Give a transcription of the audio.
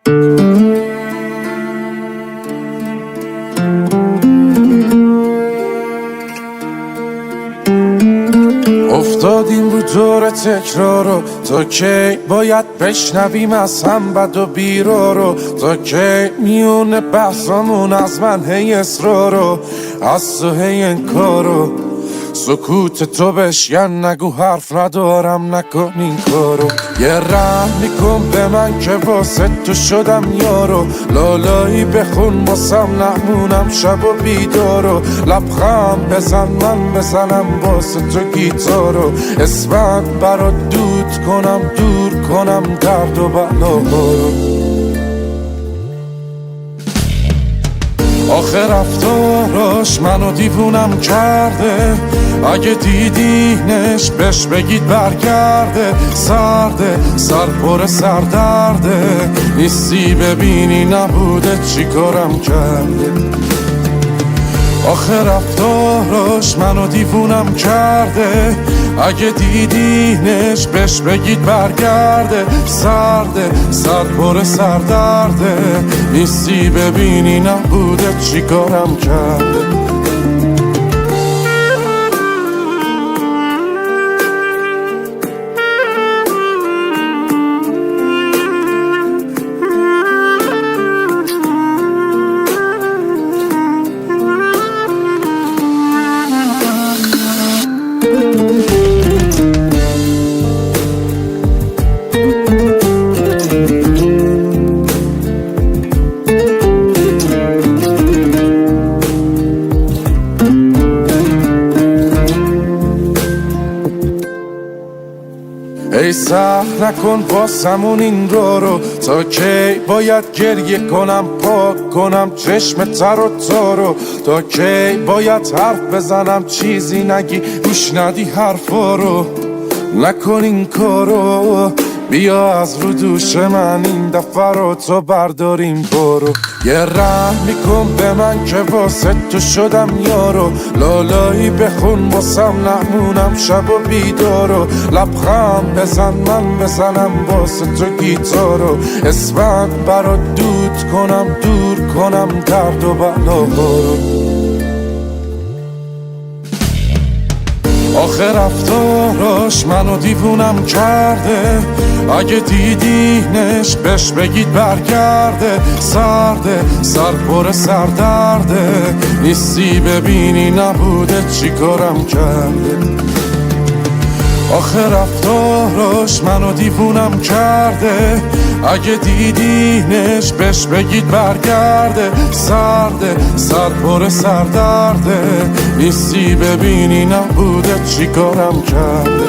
افتادیم رو دور تکرارو، تا کی باید بشنویم از هم بد و بیرارو؟ تا کی میونه بحثامون از من هی اصرارو، از تو هی انکارو؟ سکوت تو بشکن، نگو حرف ندارم، نکن این کارو. یه رحم میکن به من که واسه تو شدم یارو، لالایی بخون واسم نمونم شب و بیدارو. لبخند بزن من بزنم واسه تو گیتارو، اسمت برات دود کنم، دور کنم درد و بلاهارو. آخه رفتاراش منو دیوونم کرده، اگه دیدینش بهش بگید برگرده. سرده سر پر سردرده، نیستی ببینی نبوده چی کارم کرده. آخه رفتاراش منو دیوونم کرده، اگه دیدینش بهش بگید برگرده. سرده سر پر سردرده، نیستی ببینی نبوده چی کارم کرده. ای سهر نکن واسمون این رو، تا کی باید گریه کنم پاک کنم چشم تر و تارو؟ تا کی باید حرف بزنم چیزی نگی گوش ندی حرفا رو؟ نکن این کارو، بیا از رو دوش من این دفعه رو تو برداریم برو. یه رحم میکن به من که واسه تو شدم یارو، لالایی بخون واسم نمونم شب و بیدارو. لبخند بزن من بزنم واسه تو گیتارو، اسمت برات دود کنم، دور کنم درد و بلاهارو. آخه رفتاراش منو دیوونم کرده، اگه دیدینش بهش بگید برگرده. سرده سر پر سردرده، نیستی ببینی نبوده چی کارم کرده. آخه رفتاراش منو دیوونم کرده، اگه دیدینش بهش بگید برگرده. سرده سر پر سردرده، نیستی ببینی نبوده چی کارم کرده.